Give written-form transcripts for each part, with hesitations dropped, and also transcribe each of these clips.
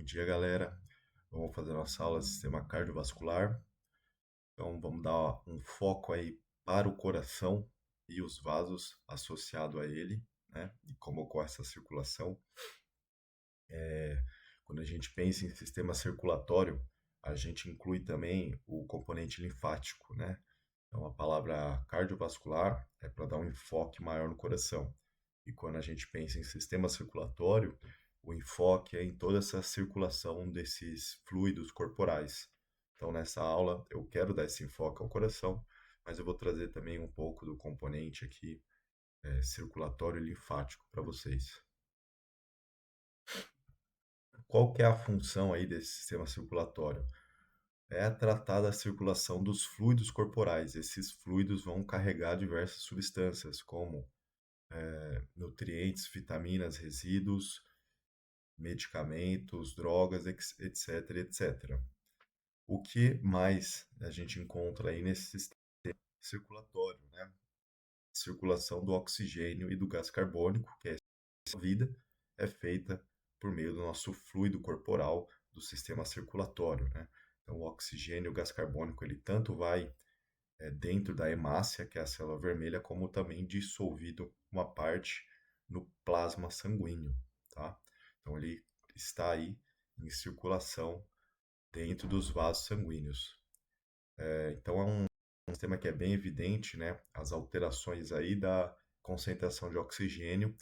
Bom dia, galera. Vamos fazer nossa aula de sistema cardiovascular. Então, vamos dar um foco aí para o coração e os vasos associados a ele, né? E como ocorre essa circulação. Quando a gente pensa em sistema circulatório, a gente inclui também o componente linfático, né? Então, a palavra cardiovascular é para dar um enfoque maior no coração. E quando a gente pensa em sistema circulatório, o enfoque é em toda essa circulação desses fluidos corporais. Então, nessa aula, eu quero dar esse enfoque ao coração, mas eu vou trazer também um pouco do componente aqui, circulatório e linfático para vocês. Qual que é a função aí desse sistema circulatório? É tratar da circulação dos fluidos corporais. Esses fluidos vão carregar diversas substâncias, como nutrientes, vitaminas, resíduos, medicamentos, drogas, etc, etc. O que mais a gente encontra aí nesse sistema circulatório, né? Circulação do oxigênio e do gás carbônico, que é a vida, é feita por meio do nosso fluido corporal do sistema circulatório, né? Então, o oxigênio e o gás carbônico, ele tanto vai dentro da hemácia, que é a célula vermelha, como também dissolvido uma parte no plasma sanguíneo, tá? Então, ele está aí em circulação dentro dos vasos sanguíneos. Então, é um sistema que é bem evidente, né? As alterações aí da concentração de oxigênio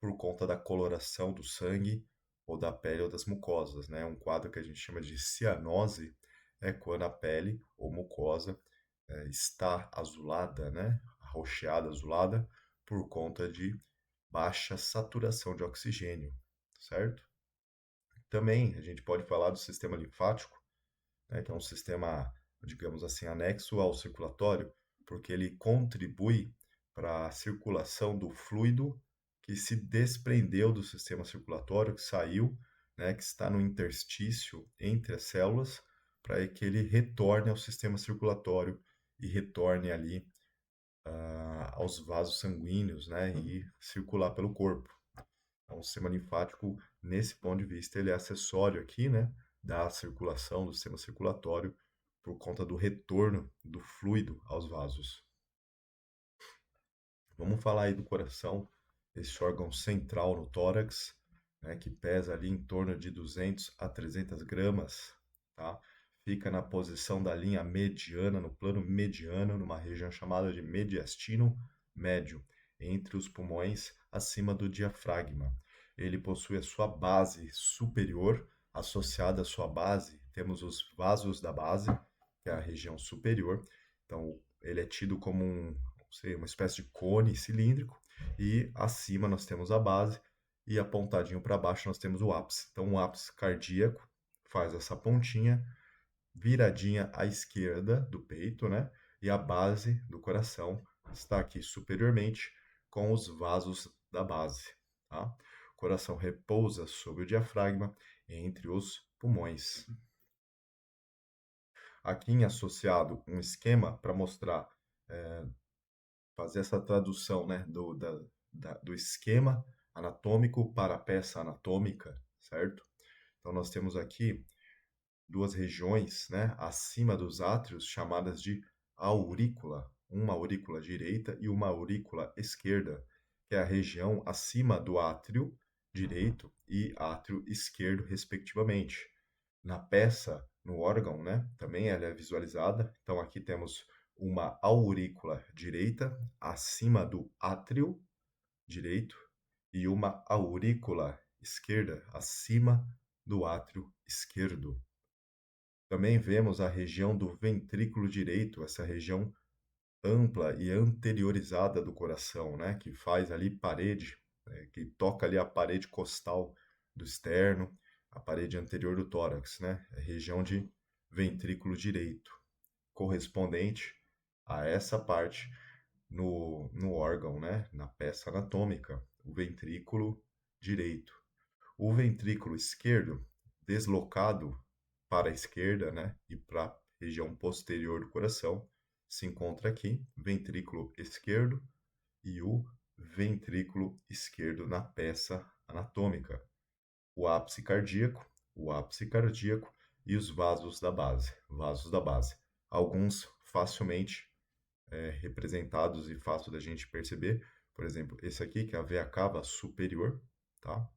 por conta da coloração do sangue ou da pele ou das mucosas, né? Um quadro que a gente chama de cianose é quando a pele ou mucosa está azulada, né? Arroxeada, azulada, por conta de baixa saturação de oxigênio, certo? Também a gente pode falar do sistema linfático, né, que é um sistema, digamos assim, anexo ao circulatório, porque ele contribui para a circulação do fluido que se desprendeu do sistema circulatório, que saiu, né, que está no interstício entre as células, para que ele retorne ao sistema circulatório e retorne ali aos vasos sanguíneos, né, e circular pelo corpo. Então, o sistema linfático, nesse ponto de vista, ele é acessório aqui, né, da circulação, do sistema circulatório, por conta do retorno do fluido aos vasos. Vamos falar aí do coração, esse órgão central no tórax, né, que pesa ali em torno de 200 a 300 gramas, tá? Fica na posição da linha mediana, no plano mediano, numa região chamada de mediastino médio, entre os pulmões, acima do diafragma. Ele possui a sua base superior, associada à sua base, temos os vasos da base, que é a região superior. Então, ele é tido como uma espécie de cone cilíndrico, e acima nós temos a base, e apontadinho para baixo nós temos o ápice. Então, o ápice cardíaco faz essa pontinha viradinha à esquerda do peito, né? E a base do coração está aqui superiormente com os vasos da base, tá? O coração repousa sobre o diafragma entre os pulmões. Aqui em associado um esquema para mostrar, fazer essa tradução, né, do esquema anatômico para a peça anatômica, certo? Então, nós temos aqui duas regiões, né, acima dos átrios, chamadas de aurícula, uma aurícula direita e uma aurícula esquerda, que é a região acima do átrio direito e átrio esquerdo, respectivamente. Na peça, no órgão, né, também ela é visualizada. Então, aqui temos uma aurícula direita acima do átrio direito e uma aurícula esquerda acima do átrio esquerdo. Também vemos a região do ventrículo direito, essa região ampla e anteriorizada do coração, né, que faz ali parede, que toca ali a parede costal do externo, a parede anterior do tórax, né, a região de ventrículo direito, correspondente a essa parte no órgão, né, na peça anatômica, o ventrículo direito. O ventrículo esquerdo, deslocado para a esquerda, né, e para a região posterior do coração, se encontra aqui, ventrículo esquerdo e o ventrículo esquerdo na peça anatômica. O ápice cardíaco o ápice cardíaco e os vasos da base, Alguns facilmente representados e fácil da gente perceber, por exemplo, esse aqui que é a veia cava superior, tá?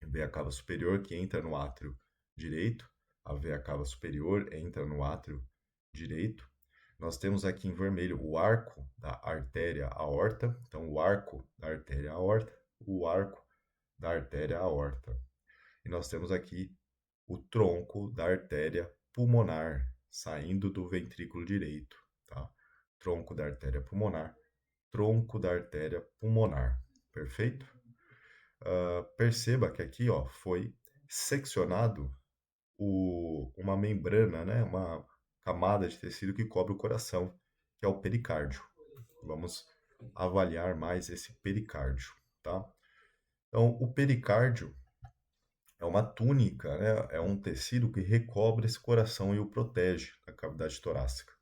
Veia cava superior que entra no átrio direito, a veia cava superior entra no átrio direito. Nós temos aqui em vermelho o arco da artéria aorta, então o arco da artéria aorta, o arco da artéria aorta. E nós temos aqui o tronco da artéria pulmonar, saindo do ventrículo direito, tá? Tronco da artéria pulmonar, tronco da artéria pulmonar, perfeito? Perceba que aqui, ó, foi seccionado uma membrana, né? Uma camada de tecido que cobre o coração, que é o pericárdio. Vamos avaliar mais esse pericárdio, tá? Então, o pericárdio é uma túnica, né? É um tecido que recobre esse coração e o protege da cavidade torácica,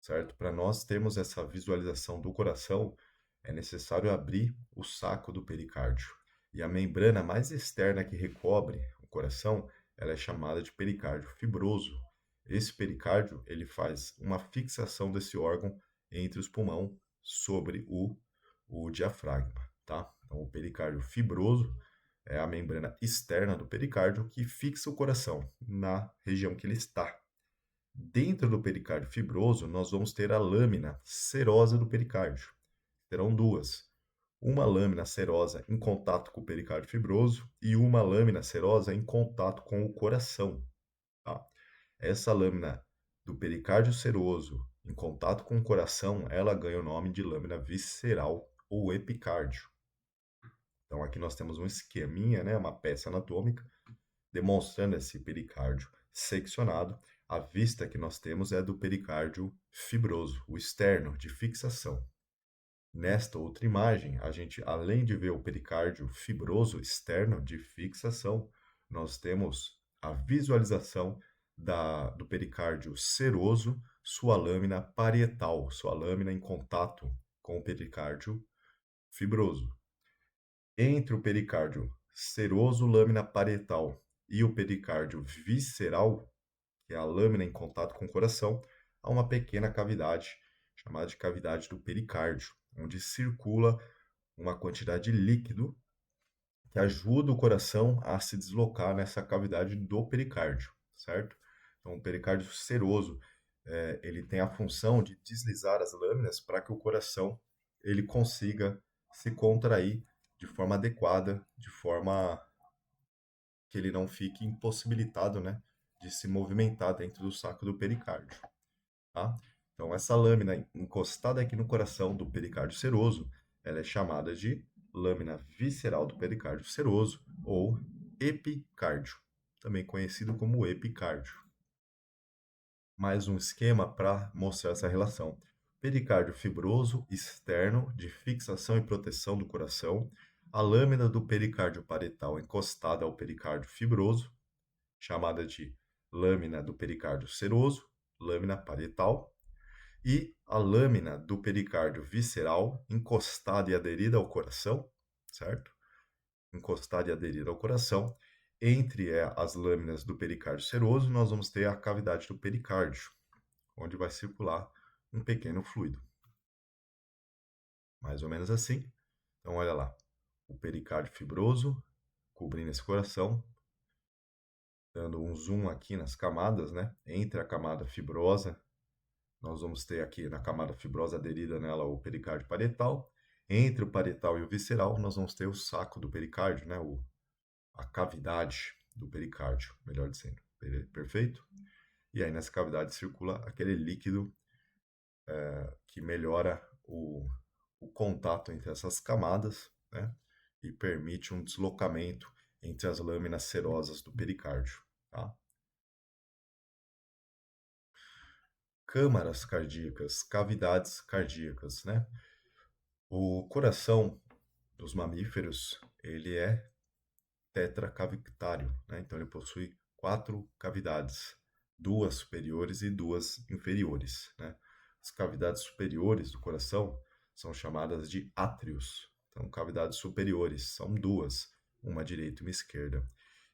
certo? Para nós termos essa visualização do coração, é necessário abrir o saco do pericárdio. E a membrana mais externa que recobre o coração, ela é chamada de pericárdio fibroso. Esse pericárdio, ele faz uma fixação desse órgão entre os pulmões sobre o diafragma, tá? Então, o pericárdio fibroso é a membrana externa do pericárdio que fixa o coração na região que ele está. Dentro do pericárdio fibroso, nós vamos ter a lâmina serosa do pericárdio. Terão duas. Uma lâmina serosa em contato com o pericárdio fibroso e uma lâmina serosa em contato com o coração. Tá? Essa lâmina do pericárdio seroso em contato com o coração, ela ganha o nome de lâmina visceral ou epicárdio. Então aqui nós temos um esqueminha, né, uma peça anatômica, demonstrando esse pericárdio seccionado. A vista que nós temos é do pericárdio fibroso, o externo, de fixação. Nesta outra imagem, a gente, além de ver o pericárdio fibroso externo de fixação, nós temos a visualização do pericárdio seroso, sua lâmina parietal, sua lâmina em contato com o pericárdio fibroso. Entre o pericárdio seroso, lâmina parietal, e o pericárdio visceral, que é a lâmina em contato com o coração, há uma pequena cavidade, chamada de cavidade do pericárdio, onde circula uma quantidade de líquido que ajuda o coração a se deslocar nessa cavidade do pericárdio, certo? Então, o pericárdio seroso, ele tem a função de deslizar as lâminas para que o coração ele consiga se contrair de forma adequada, de forma que ele não fique impossibilitado, né, de se movimentar dentro do saco do pericárdio, tá? Então, essa lâmina encostada aqui no coração do pericárdio seroso, ela é chamada de lâmina visceral do pericárdio seroso ou epicárdio, também conhecido como epicárdio. Mais um esquema para mostrar essa relação. Pericárdio fibroso externo de fixação e proteção do coração, a lâmina do pericárdio parietal encostada ao pericárdio fibroso, chamada de lâmina do pericárdio seroso, lâmina parietal, e a lâmina do pericárdio visceral encostada e aderida ao coração, certo? Encostada e aderida ao coração. Entre as lâminas do pericárdio seroso, nós vamos ter a cavidade do pericárdio, onde vai circular um pequeno fluido. Mais ou menos assim. Então, olha lá, o pericárdio fibroso cobrindo esse coração, dando um zoom aqui nas camadas, né? Entre a camada fibrosa, nós vamos ter aqui na camada fibrosa aderida nela o pericárdio parietal. Entre o parietal e o visceral, nós vamos ter o saco do pericárdio, né? A cavidade do pericárdio, melhor dizendo. Perfeito? E aí nessa cavidade circula aquele líquido que melhora o contato entre essas camadas, né? E permite um deslocamento entre as lâminas serosas do pericárdio, tá? Câmaras cardíacas, cavidades cardíacas, né? O coração dos mamíferos, ele é tetracavitário, né? Então ele possui 4 cavidades, 2 superiores e 2 inferiores, né? As cavidades superiores do coração são chamadas de átrios. Então, cavidades superiores são 2, uma à direita e uma à esquerda.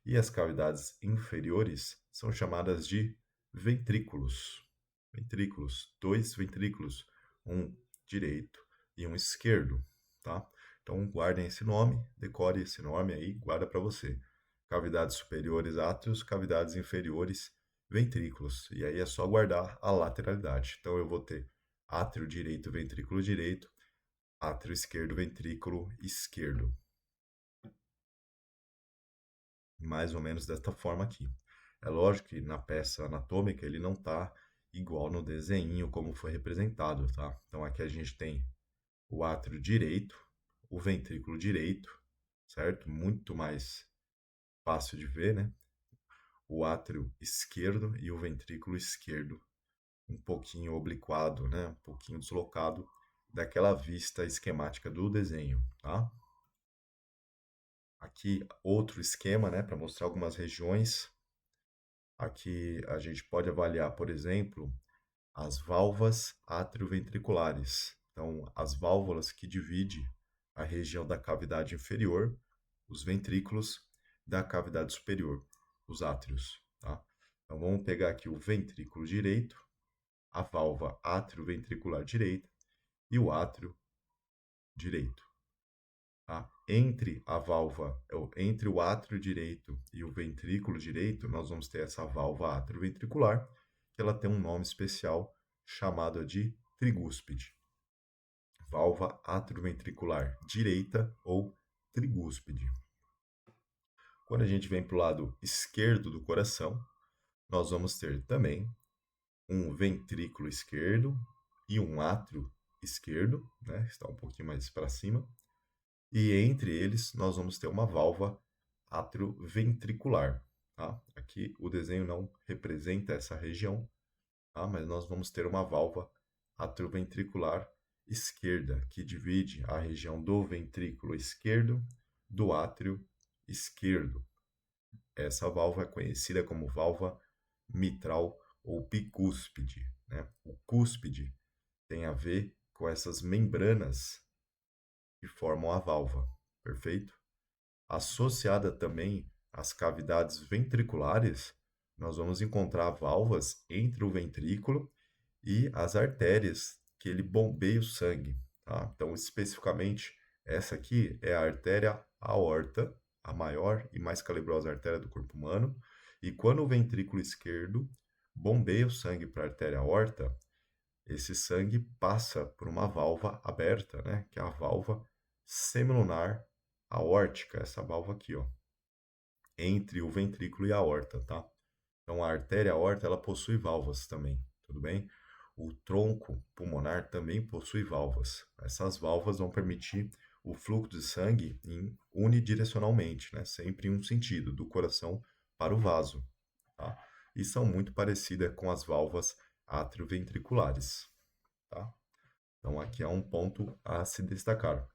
E as cavidades inferiores são chamadas de ventrículos. Ventrículos, dois ventrículos, um direito e um esquerdo, tá? Então guardem esse nome, decore esse nome aí, guarda para você. Cavidades superiores átrios, cavidades inferiores ventrículos. E aí é só guardar a lateralidade. Então eu vou ter átrio direito, ventrículo direito, átrio esquerdo, ventrículo esquerdo. Mais ou menos desta forma aqui. É lógico que na peça anatômica ele não está igual no desenho como foi representado, tá? Então aqui a gente tem o átrio direito, o ventrículo direito, certo? Muito mais fácil de ver, né? O átrio esquerdo e o ventrículo esquerdo, um pouquinho obliquado, né? Um pouquinho deslocado daquela vista esquemática do desenho, tá? Aqui outro esquema, né, para mostrar algumas regiões. Aqui a gente pode avaliar, por exemplo, as válvulas atrioventriculares. Então, as válvulas que dividem a região da cavidade inferior, os ventrículos, da cavidade superior, os átrios. Tá? Então, vamos pegar aqui o ventrículo direito, a válvula atrioventricular direita e o átrio direito. Tá? Entre o átrio direito e o ventrículo direito, nós vamos ter essa válvula atrioventricular, que ela tem um nome especial chamado de trigúspide. Válvula atrioventricular direita ou trigúspide. Quando a gente vem para o lado esquerdo do coração, nós vamos ter também um ventrículo esquerdo e um átrio esquerdo, né? Está um pouquinho mais para cima. E entre eles, nós vamos ter uma válvula atrioventricular. Tá? Aqui o desenho não representa essa região, tá? Mas nós vamos ter uma válvula atrioventricular esquerda, que divide a região do ventrículo esquerdo do átrio esquerdo. Essa válvula é conhecida como válvula mitral ou bicúspide, né? O cúspide tem a ver com essas membranas que formam a válvula, perfeito? Associada também às cavidades ventriculares, nós vamos encontrar válvulas entre o ventrículo e as artérias que ele bombeia o sangue, tá? Então, especificamente, essa aqui é a artéria aorta, a maior e mais calibrosa artéria do corpo humano, e quando o ventrículo esquerdo bombeia o sangue para a artéria aorta, esse sangue passa por uma válvula aberta, né? Que é a válvula semilunar aórtica, essa válvula aqui, ó, entre o ventrículo e a aorta, tá? Então a artéria aorta, ela possui válvulas também, tudo bem? O tronco pulmonar também possui válvulas. Essas válvulas vão permitir o fluxo de sangue unidirecionalmente, né? Sempre em um sentido, do coração para o vaso, tá? E são muito parecidas com as válvulas atrioventriculares, tá? Então aqui é um ponto a se destacar.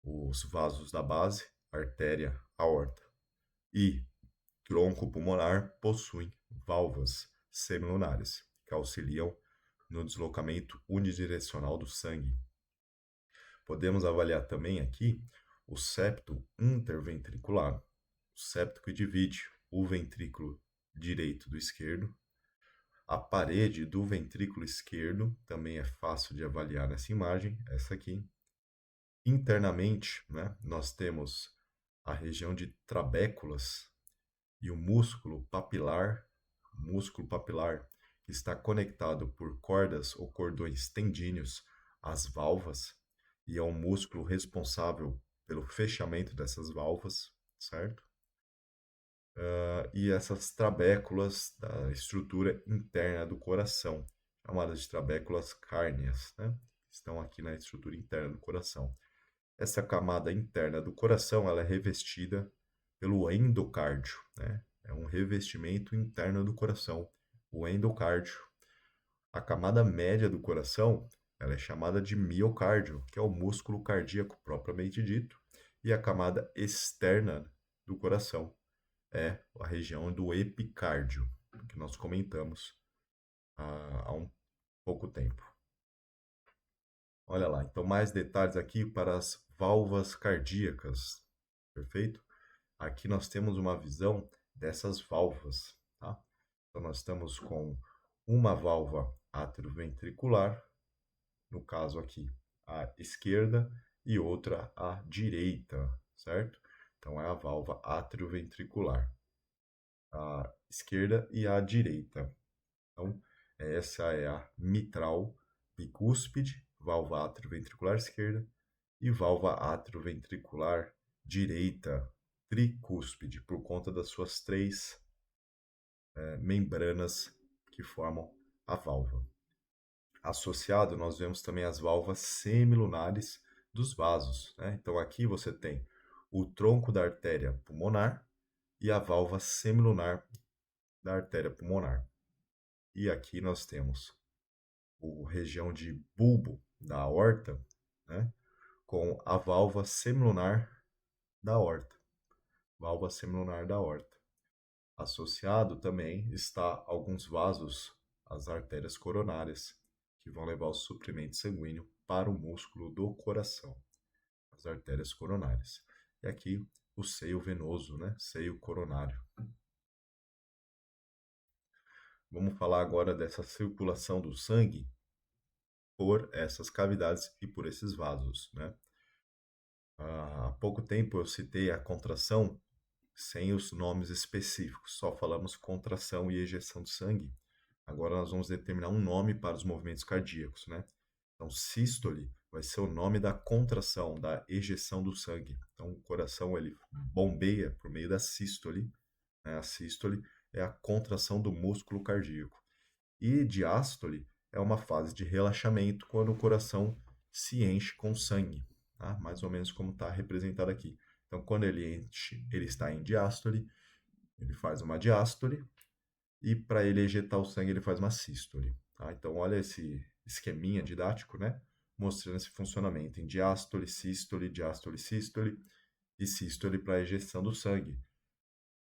Os vasos da base, artéria, aorta e tronco pulmonar possuem válvulas semilunares que auxiliam no deslocamento unidirecional do sangue. Podemos avaliar também aqui o septo interventricular, o septo que divide o ventrículo direito do esquerdo. A parede do ventrículo esquerdo também é fácil de avaliar nessa imagem, essa aqui. Internamente, né, nós temos a região de trabéculas e o músculo papilar que está conectado por cordas ou cordões tendíneos às válvulas e é um músculo responsável pelo fechamento dessas válvulas, certo? E essas trabéculas da estrutura interna do coração, chamadas de trabéculas cárneas, né? Estão aqui na estrutura interna do coração. Essa camada interna do coração, ela é revestida pelo endocárdio, né? É um revestimento interno do coração, o endocárdio. A camada média do coração, ela é chamada de miocárdio, que é o músculo cardíaco propriamente dito, e a camada externa do coração é a região do epicárdio, que nós comentamos há um pouco tempo. Olha lá, então mais detalhes aqui para as válvulas cardíacas, perfeito? Aqui nós temos uma visão dessas válvulas, tá? Então, nós estamos com uma válvula atrioventricular, no caso aqui, à esquerda, e outra à direita, certo? Então, é a válvula atrioventricular, à esquerda e à direita. Então, essa é a mitral bicúspide, válvula atrioventricular esquerda, e válvula atrioventricular direita, tricúspide, por conta das suas três membranas que formam a válvula. Associado, nós vemos também as válvulas semilunares dos vasos, né? Então, aqui você tem o tronco da artéria pulmonar e a válvula semilunar da artéria pulmonar. E aqui nós temos a região de bulbo da aorta, né? Com a válvula semilunar da aorta. Válvula semilunar da aorta. Associado também está alguns vasos, as artérias coronárias, que vão levar o suprimento sanguíneo para o músculo do coração, as artérias coronárias. E aqui o seio venoso, né? Seio coronário. Vamos falar agora dessa circulação do sangue por essas cavidades e por esses vasos, né? Há pouco tempo eu citei a contração sem os nomes específicos, só falamos contração e ejeção de sangue. Agora nós vamos determinar um nome para os movimentos cardíacos, né? Então, sístole vai ser o nome da contração, da ejeção do sangue. Então, o coração ele bombeia por meio da sístole, né? A sístole é a contração do músculo cardíaco. E diástole é uma fase de relaxamento quando o coração se enche com sangue, tá? Mais ou menos como está representado aqui. Então, quando ele enche, ele está em diástole, ele faz uma diástole, e para ele ejetar o sangue, ele faz uma sístole, tá? Então, olha esse esqueminha didático, né? Mostrando esse funcionamento em diástole, sístole e sístole para a ejeção do sangue,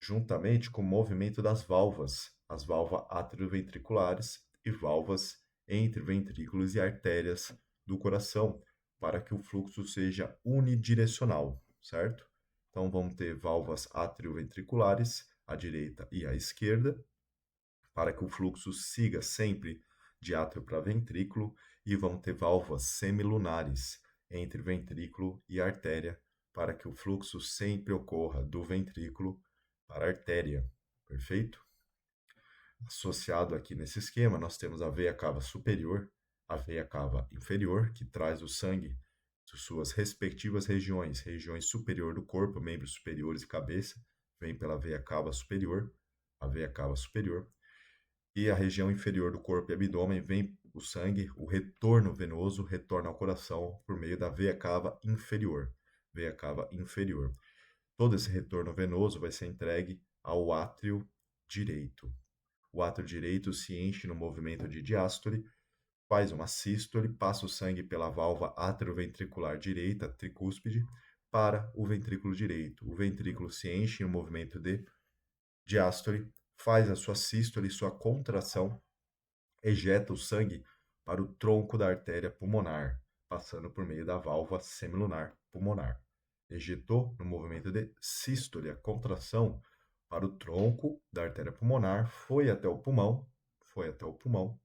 juntamente com o movimento das válvulas, as válvulas atrioventriculares e válvulas entre ventrículos e artérias do coração, para que o fluxo seja unidirecional, certo? Então, vamos ter válvulas atrioventriculares à direita e à esquerda, para que o fluxo siga sempre de átrio para ventrículo, e vão ter válvulas semilunares entre ventrículo e artéria, para que o fluxo sempre ocorra do ventrículo para a artéria. Perfeito? Associado aqui nesse esquema, nós temos a veia cava superior, a veia cava inferior, que traz o sangue de suas respectivas regiões, regiões superior do corpo, membros superiores e cabeça, vem pela veia cava superior, a veia cava superior, e a região inferior do corpo e abdômen vem o sangue, o retorno venoso retorna ao coração por meio da veia cava inferior. Veia cava inferior. Todo esse retorno venoso vai ser entregue ao átrio direito. O átrio direito se enche no movimento de diástole, faz uma sístole, passa o sangue pela válvula atrioventricular direita, tricúspide, para o ventrículo direito. O ventrículo se enche no movimento de diástole, faz a sua sístole, sua contração, ejeta o sangue para o tronco da artéria pulmonar, passando por meio da válvula semilunar pulmonar. Ejetou no movimento de sístole, a contração para o tronco da artéria pulmonar, foi até o pulmão, foi até o pulmão.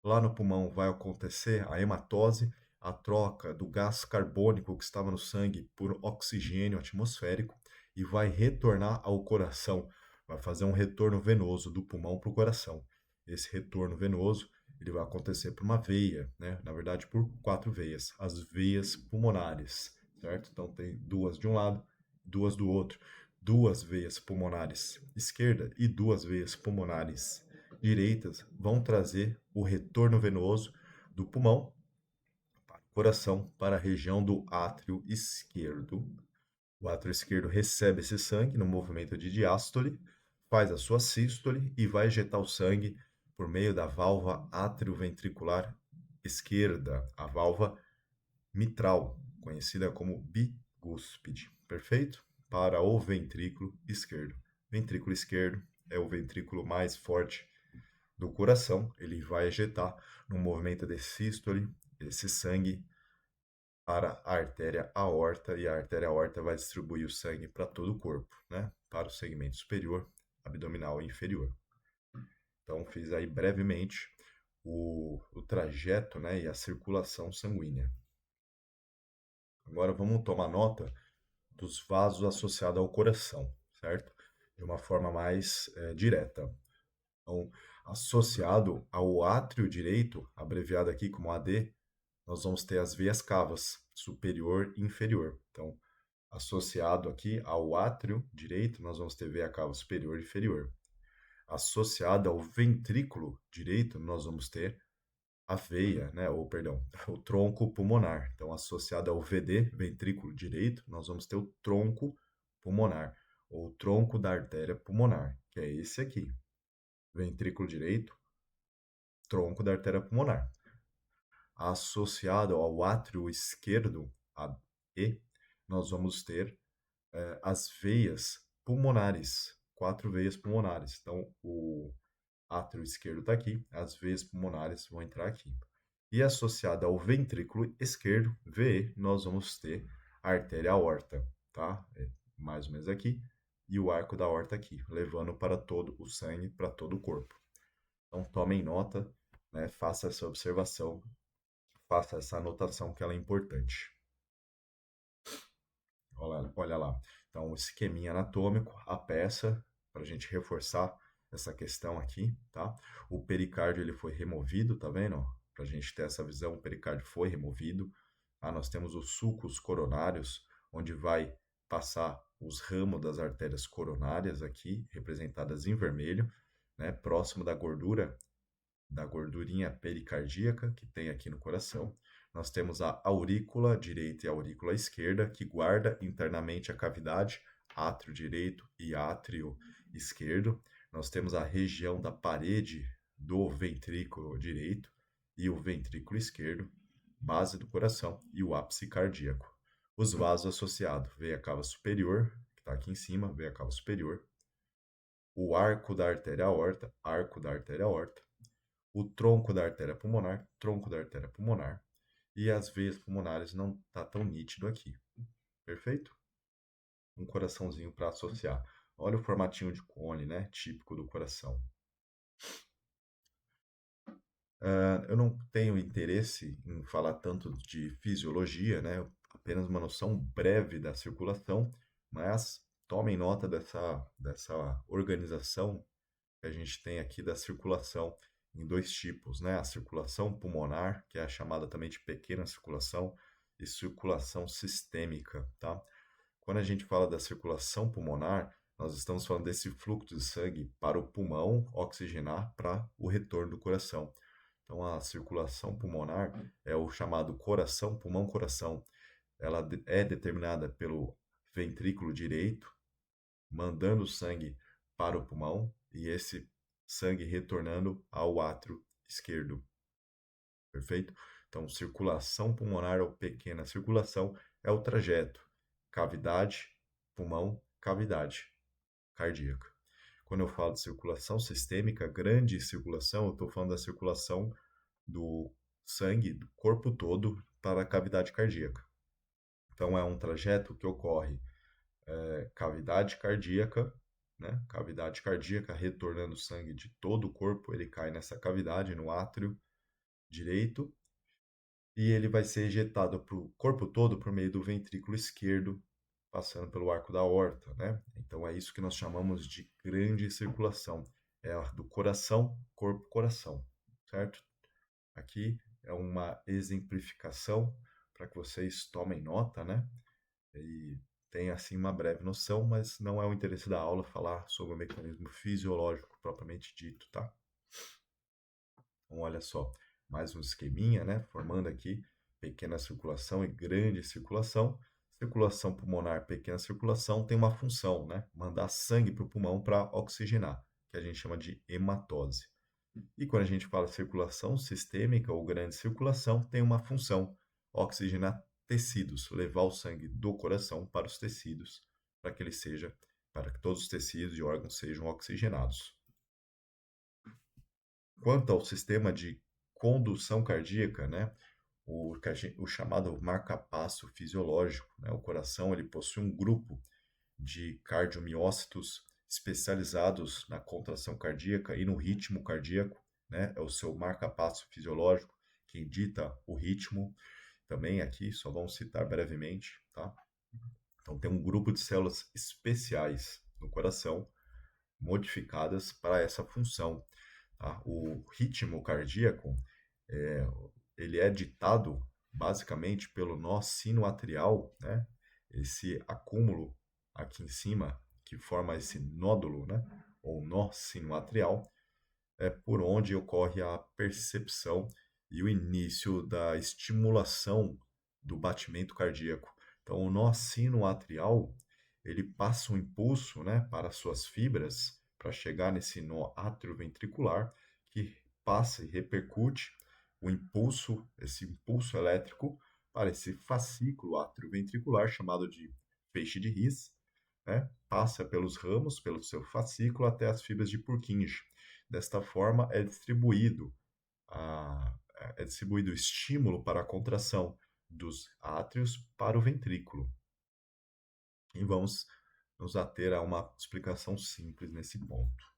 Lá no pulmão vai acontecer a hematose, a troca do gás carbônico que estava no sangue por oxigênio atmosférico, e vai retornar ao coração, vai fazer um retorno venoso do pulmão para o coração. Esse retorno venoso ele vai acontecer por uma veia, né? Na verdade, por 4 veias, as veias pulmonares, certo? Então, tem duas de um lado, duas do outro. Duas veias pulmonares esquerda e duas veias pulmonares direitas vão trazer o retorno venoso do pulmão para o coração, para a região do átrio esquerdo. O átrio esquerdo recebe esse sangue no movimento de diástole, faz a sua sístole e vai ejetar o sangue por meio da válvula atrioventricular esquerda, a válvula mitral, conhecida como bicúspide. Perfeito? Para o ventrículo esquerdo. Ventrículo esquerdo é o ventrículo mais forte do coração. Ele vai ejetar no movimento de sístole esse sangue para a artéria aorta, e a artéria aorta vai distribuir o sangue para todo o corpo, né? Para o segmento superior, abdominal inferior. Então, fiz aí brevemente o trajeto, né, e a circulação sanguínea. Agora vamos tomar nota dos vasos associados ao coração, certo? De uma forma mais direta. Então, associado ao átrio direito, abreviado aqui como AD, nós vamos ter as veias cavas, superior e inferior. Então, associado aqui ao átrio direito, nós vamos ter veia cava superior e inferior. Associado ao ventrículo direito, nós vamos ter a veia, né, ou perdão, o tronco pulmonar. Então, associado ao VD, ventrículo direito, nós vamos ter o tronco pulmonar, ou tronco da artéria pulmonar, que é esse aqui. Ventrículo direito, tronco da artéria pulmonar. Associado ao átrio esquerdo, AE, nós vamos ter as veias pulmonares, 4 veias pulmonares. Então, o átrio esquerdo está aqui, as veias pulmonares vão entrar aqui. E associada ao ventrículo esquerdo, VE, nós vamos ter a artéria aorta, tá? Mais ou menos aqui, e o arco da aorta aqui, levando para todo o sangue, para todo o corpo. Então, tomem nota, né? Faça essa observação, faça essa anotação que ela é importante. Olha lá. Então, o esqueminha anatômico, a peça, para a gente reforçar essa questão aqui, tá? O pericárdio ele foi removido, tá vendo? Para a gente ter essa visão, o pericárdio foi removido. Nós temos os sulcos coronários, onde vai passar os ramos das artérias coronárias aqui, representadas em vermelho, né? Próximo da gordurinha pericardíaca que tem aqui no coração. Nós temos a aurícula direita e a aurícula esquerda, que guarda internamente a cavidade, átrio direito e átrio esquerdo. Nós temos a região da parede do ventrículo direito e o ventrículo esquerdo, base do coração e o ápice cardíaco. Os vasos associados, veia cava superior, que está aqui em cima, veia cava superior. O arco da artéria aorta, o tronco da artéria pulmonar, e as veias pulmonares não tá tão nítido aqui. Perfeito? Um coraçãozinho para associar. Olha o formatinho de cone, né? Típico do coração. Eu não tenho interesse em falar tanto de fisiologia, né? Apenas uma noção breve da circulação, mas tomem nota dessa organização que a gente tem aqui da circulação em dois tipos, né? A circulação pulmonar, que é a chamada também de pequena circulação, e circulação sistêmica, tá? Quando a gente fala da circulação pulmonar, nós estamos falando desse fluxo de sangue para o pulmão oxigenar para o retorno do coração. Então, a circulação pulmonar é o chamado coração, pulmão-coração. Ela é determinada pelo ventrículo direito, mandando o sangue para o pulmão, e esse sangue retornando ao átrio esquerdo. Perfeito? Então, circulação pulmonar ou pequena circulação é o trajeto cavidade, pulmão, cavidade cardíaca. Quando eu falo de circulação sistêmica, grande circulação, eu estou falando da circulação do sangue do corpo todo para a cavidade cardíaca. Então, é um trajeto que ocorre cavidade cardíaca, né? Cavidade cardíaca retornando sangue de todo o corpo, ele cai nessa cavidade no átrio direito e ele vai ser ejetado para o corpo todo por meio do ventrículo esquerdo, passando pelo arco da aorta, né? Então é isso que nós chamamos de grande circulação, é a do coração, corpo-coração, certo? Aqui é uma exemplificação para que vocês tomem nota, né? E tem assim uma breve noção, mas não é o interesse da aula falar sobre o mecanismo fisiológico propriamente dito, tá? Então, olha só, mais um esqueminha, né? Formando aqui pequena circulação e grande circulação. Circulação pulmonar, pequena circulação, tem uma função, né? Mandar sangue para o pulmão para oxigenar, que a gente chama de hematose. E quando a gente fala circulação sistêmica ou grande circulação, tem uma função, oxigenar tecidos, levar o sangue do coração para os tecidos, para que ele seja, para que todos os tecidos e órgãos sejam oxigenados. Quanto ao sistema de condução cardíaca, né, o chamado marcapasso fisiológico, né, o coração ele possui um grupo de cardiomiócitos especializados na contração cardíaca e no ritmo cardíaco, né? É o seu marca-passo fisiológico quem dita o ritmo. Também aqui, só vamos citar brevemente, tá? Então, tem um grupo de células especiais no coração, modificadas para essa função, tá? O ritmo cardíaco, é, ele é ditado basicamente pelo nó sinoatrial, né? Esse acúmulo aqui em cima, que forma esse nódulo, né? Ou nó sinoatrial, é por onde ocorre a percepção e o início da estimulação do batimento cardíaco. Então, o nó sinoatrial, ele passa um impulso, né, para suas fibras, para chegar nesse nó atrioventricular, que passa e repercute o impulso, esse impulso elétrico, para esse fascículo atrioventricular, chamado de feixe de His, né? Passa pelos ramos, pelo seu fascículo, até as fibras de Purkinje. Desta forma, é distribuído o estímulo para a contração dos átrios para o ventrículo. E vamos nos ater a uma explicação simples nesse ponto.